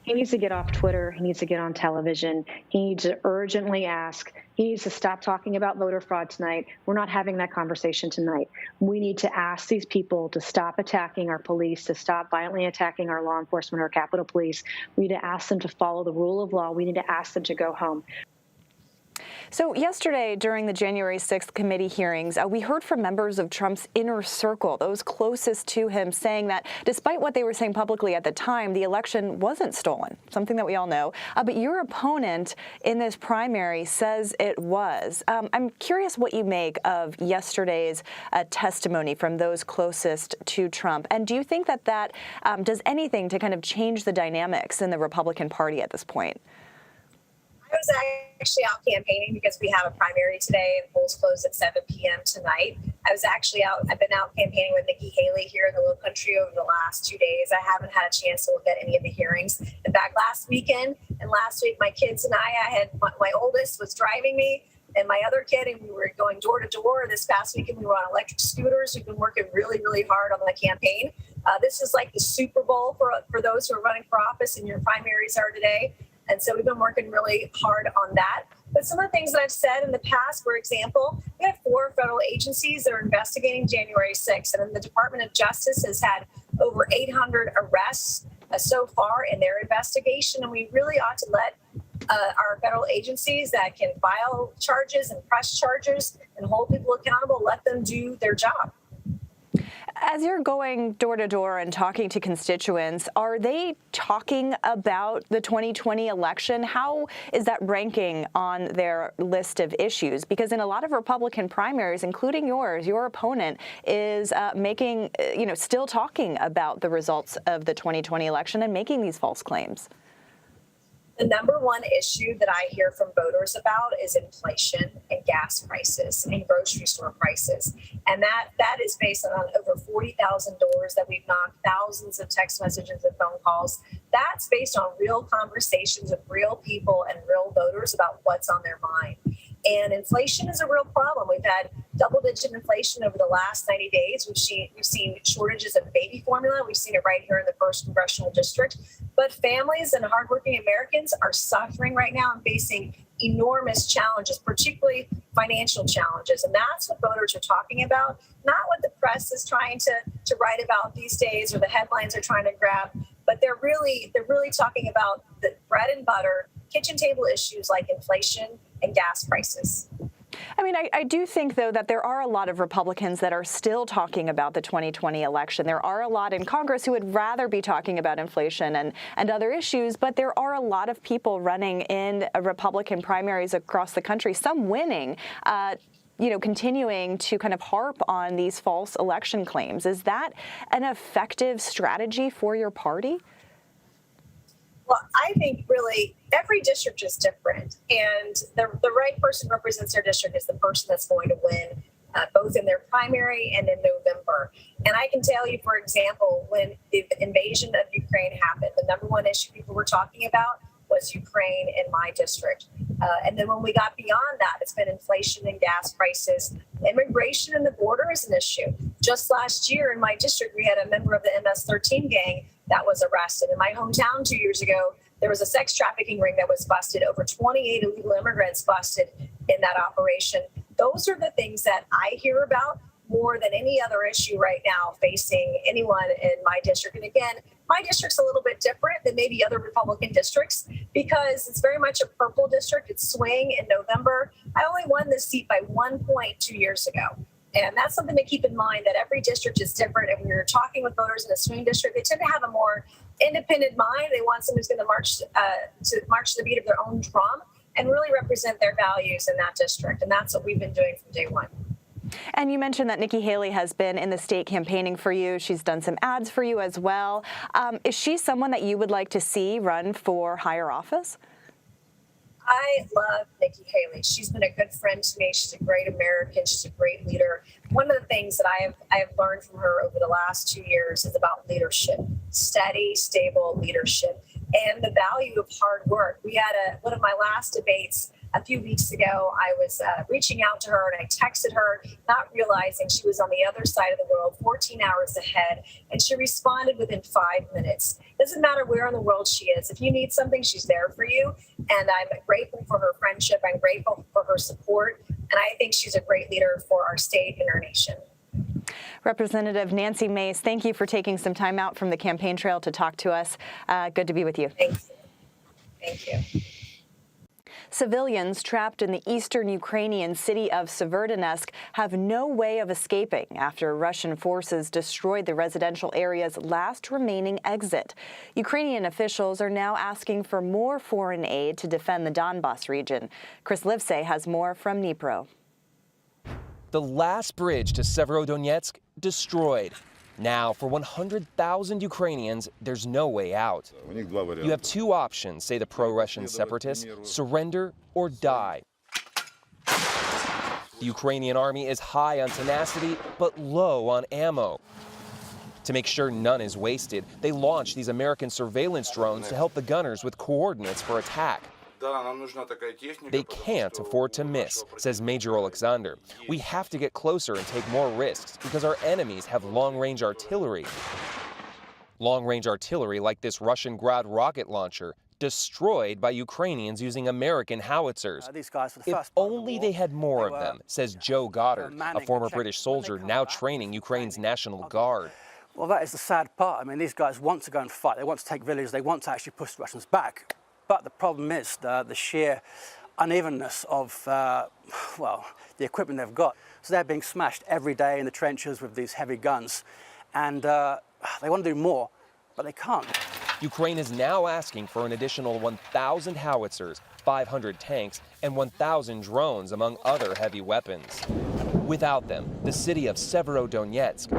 He needs to get off Twitter. He needs to get on television. He needs to urgently ask. He needs to stop talking about voter fraud tonight. We're not having that conversation tonight. We need to ask these people to stop attacking our police, to stop violently attacking our law enforcement or Capitol Police. We need to ask them to follow the rule of law. We need to ask them to go home. So yesterday, during the January 6th committee hearings, we heard from members of Trump's inner circle, those closest to him, saying that despite what they were saying publicly at the time, the election wasn't stolen, something that we all know. But your opponent in this primary says it was. I'm curious what you make of yesterday's testimony from those closest to Trump. And do you think that does anything to kind of change the dynamics in the Republican Party at this point? I was actually out campaigning because we have a primary today and polls close at 7 p.m. tonight. I've been out campaigning with Nikki Haley here in the Low Country over the last 2 days. I haven't had a chance to look at any of the hearings. In fact, last week, my kids and I had my oldest was driving me and my other kid, and we were going door to door. This past weekend, we were on electric scooters. We've been working really, really hard on the campaign. This is like the Super Bowl for those who are running for office, and your primaries are today. And so we've been working really hard on that. But some of the things that I've said in the past, for example, we have 4 federal agencies that are investigating January 6th. And the Department of Justice has had over 800 arrests so far in their investigation. And we really ought to let our federal agencies that can file charges and press charges and hold people accountable, let them do their job. As you're going door to door and talking to constituents, are they talking about the 2020 election? How is that ranking on their list of issues? Because in a lot of Republican primaries, including yours, your opponent is still talking about the results of the 2020 election and making these false claims. The number one issue that I hear from voters about is inflation and gas prices and grocery store prices. And that is based on over 40,000 doors that we've knocked, thousands of text messages and phone calls. That's based on real conversations with real people and real voters about what's on their mind. And inflation is a real problem. We've had double-digit inflation over the last 90 days. We've seen shortages of baby formula. We've seen it right here in the 1st Congressional District. But families and hardworking Americans are suffering right now and facing enormous challenges, particularly financial challenges. And that's what voters are talking about, not what the press is trying to write about these days or the headlines are trying to grab, but they're really talking about the bread and butter, kitchen table issues like inflation and gas prices. I mean, I do think, though, that there are a lot of Republicans that are still talking about the 2020 election. There are a lot in Congress who would rather be talking about inflation and other issues, but there are a lot of people running in Republican primaries across the country, some winning, continuing to kind of harp on these false election claims. Is that an effective strategy for your party? Well, I think really every district is different, and the right person who represents their district is the person that's going to win, both in their primary and in November. And I can tell you, for example, when the invasion of Ukraine happened, the number one issue people were talking about was Ukraine in my district. And then when we got beyond that, it's been inflation and gas prices. Immigration and the border is an issue. Just last year in my district, we had a member of the MS-13 gang that was arrested. In my hometown 2 years ago, there was a sex trafficking ring that was busted, over 28 illegal immigrants busted in that operation. Those are the things that I hear about more than any other issue right now facing anyone in my district. And again, my district's a little bit different than maybe other Republican districts because it's very much a purple district. It's swing in November. I only won this seat by 1 point 2 years ago. And that's something to keep in mind, that every district is different. And when you're talking with voters in a swing district, they tend to have a more independent mind. They want someone who's going to march to the beat of their own drum and really represent their values in that district. And that's what we've been doing from day one. And you mentioned that Nikki Haley has been in the state campaigning for you. She's done some ads for you as well. Is she someone that you would like to see run for higher office? I love Nikki Haley. She's been a good friend to me. She's a great American. She's a great leader. One of the things that I have learned from her over the last 2 years is about leadership, steady, stable leadership, and the value of hard work. We had one of my last debates a few weeks ago. I was reaching out to her and I texted her, not realizing she was on the other side of the world, 14 hours ahead, and she responded within 5 minutes. Doesn't matter where in the world she is. If you need something, she's there for you. And I'm grateful for her friendship. I'm grateful for her support. And I think she's a great leader for our state and our nation. Representative Nancy Mace, thank you for taking some time out from the campaign trail to talk to us. Good to be with you. Thanks. Thank you. Civilians trapped in the eastern Ukrainian city of Severodonetsk have no way of escaping after Russian forces destroyed the residential area's last remaining exit. Ukrainian officials are now asking for more foreign aid to defend the Donbas region. Chris Livesay has more from Dnipro. The last bridge to Severodonetsk destroyed. Now, for 100,000 Ukrainians, there's no way out. You have two options, say the pro-Russian separatists: surrender or die. The Ukrainian army is high on tenacity, but low on ammo. To make sure none is wasted, they launch these American surveillance drones to help the gunners with coordinates for attack. They can't afford to miss, says Major Alexander. We have to get closer and take more risks because our enemies have long-range artillery. Long-range artillery like this Russian Grad rocket launcher, destroyed by Ukrainians using American howitzers. If only they had more of them, says Joe Goddard, a former British soldier now training Ukraine's National Guard. Well, that is the sad part. I mean, these guys want to go and fight. They want to take villages. They want to actually push the Russians back. But the problem is the sheer unevenness of, the equipment they've got. So they're being smashed every day in the trenches with these heavy guns. And they want to do more, but they can't. Ukraine is now asking for an additional 1,000 howitzers, 500 tanks, and 1,000 drones, among other heavy weapons. Without them, the city of Severodonetsk,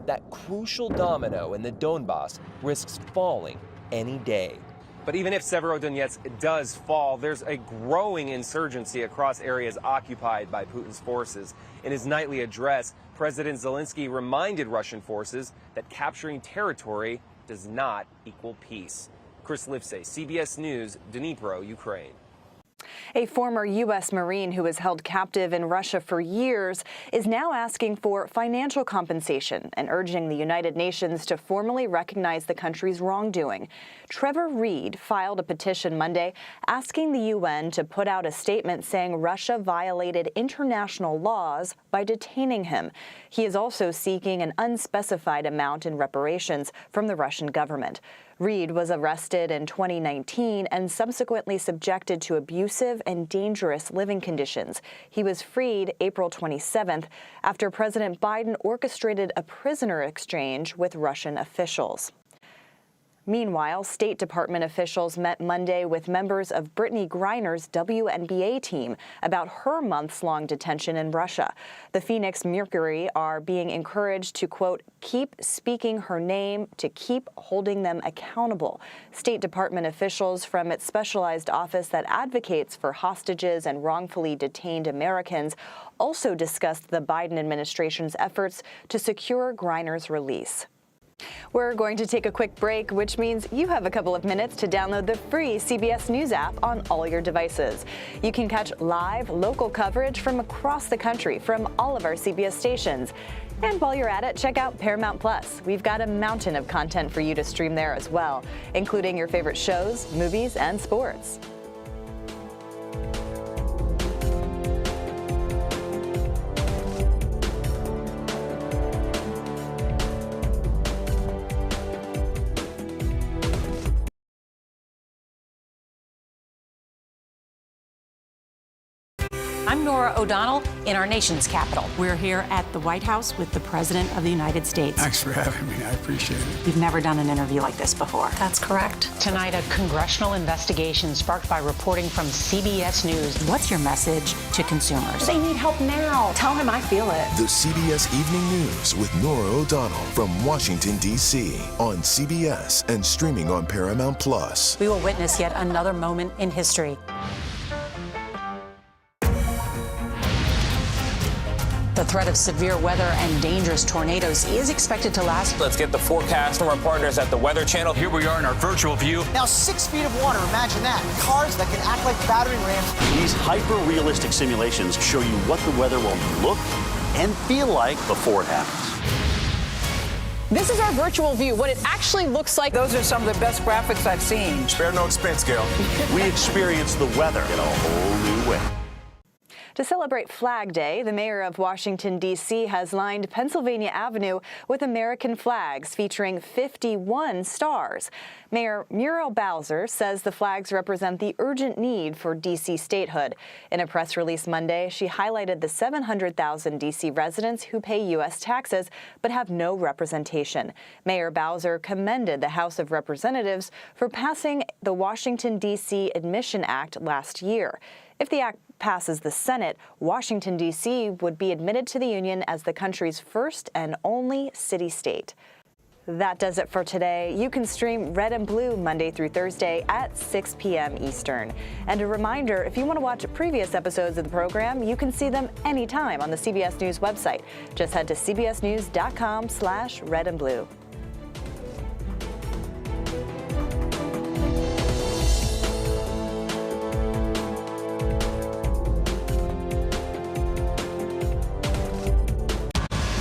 that crucial domino in the Donbas, risks falling any day. But even if Severodonetsk does fall, there's a growing insurgency across areas occupied by Putin's forces. In his nightly address, President Zelensky reminded Russian forces that capturing territory does not equal peace. Chris Livesay, CBS News, Dnipro, Ukraine. A former U.S. Marine who was held captive in Russia for years is now asking for financial compensation and urging the United Nations to formally recognize the country's wrongdoing. Trevor Reed filed a petition Monday asking the UN to put out a statement saying Russia violated international laws by detaining him. He is also seeking an unspecified amount in reparations from the Russian government. Reed was arrested in 2019 and subsequently subjected to abusive and dangerous living conditions. He was freed April 27th after President Biden orchestrated a prisoner exchange with Russian officials. Meanwhile, State Department officials met Monday with members of Brittany Griner's WNBA team about her months-long detention in Russia. The Phoenix Mercury are being encouraged to, quote, keep speaking her name, to keep holding them accountable. State Department officials from its specialized office that advocates for hostages and wrongfully detained Americans also discussed the Biden administration's efforts to secure Griner's release. We're going to take a quick break, which means you have a couple of minutes to download the free CBS News app on all your devices. You can catch live local coverage from across the country from all of our CBS stations. And while you're at it, check out Paramount Plus. We've got a mountain of content for you to stream there as well, including your favorite shows, movies, and sports. I'm Norah O'Donnell in our nation's capital. We're here at the White House with the President of the United States. Thanks for having me. I appreciate it. You've never done an interview like this before. That's correct. Tonight, a congressional investigation sparked by reporting from CBS News. What's your message to consumers? They need help now. Tell him I feel it. The CBS Evening News with Norah O'Donnell from Washington, D.C. on CBS and streaming on Paramount Plus. We will witness yet another moment in history. The threat of severe weather and dangerous tornadoes is expected to last. Let's get the forecast from our partners at the Weather Channel. Here we are in our virtual view. Now 6 feet of water, imagine that. Cars that can act like battering rams. These hyper-realistic simulations show you what the weather will look and feel like before it happens. This is our virtual view, what it actually looks like. Those are some of the best graphics I've seen. Spare no expense, Gail. We experience the weather in a whole new way. To celebrate Flag Day, the mayor of Washington, D.C. has lined Pennsylvania Avenue with American flags featuring 51 stars. Mayor Myra Bowser says the flags represent the urgent need for D.C. statehood. In a press release Monday, she highlighted the 700,000 D.C. residents who pay U.S. taxes but have no representation. Mayor Bowser commended the House of Representatives for passing the Washington, D.C. Admission Act last year. If the act passes the Senate, Washington, D.C. would be admitted to the Union as the country's first and only city-state. That does it for today. You can stream Red and Blue Monday through Thursday at 6 p.m. Eastern. And a reminder, if you want to watch previous episodes of the program, you can see them anytime on the CBS News website. Just head to cbsnews.com/redandblue.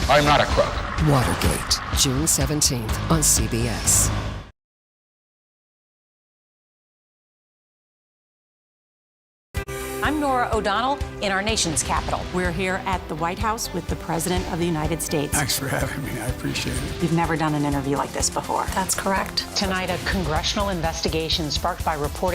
I'm not a crook. Watergate, June 17th on CBS. I'm Norah O'Donnell in our nation's capital. We're here at the White House with the President of the United States. Thanks for having me. I appreciate it. You've never done an interview like this before. That's correct. Tonight, a congressional investigation sparked by reporting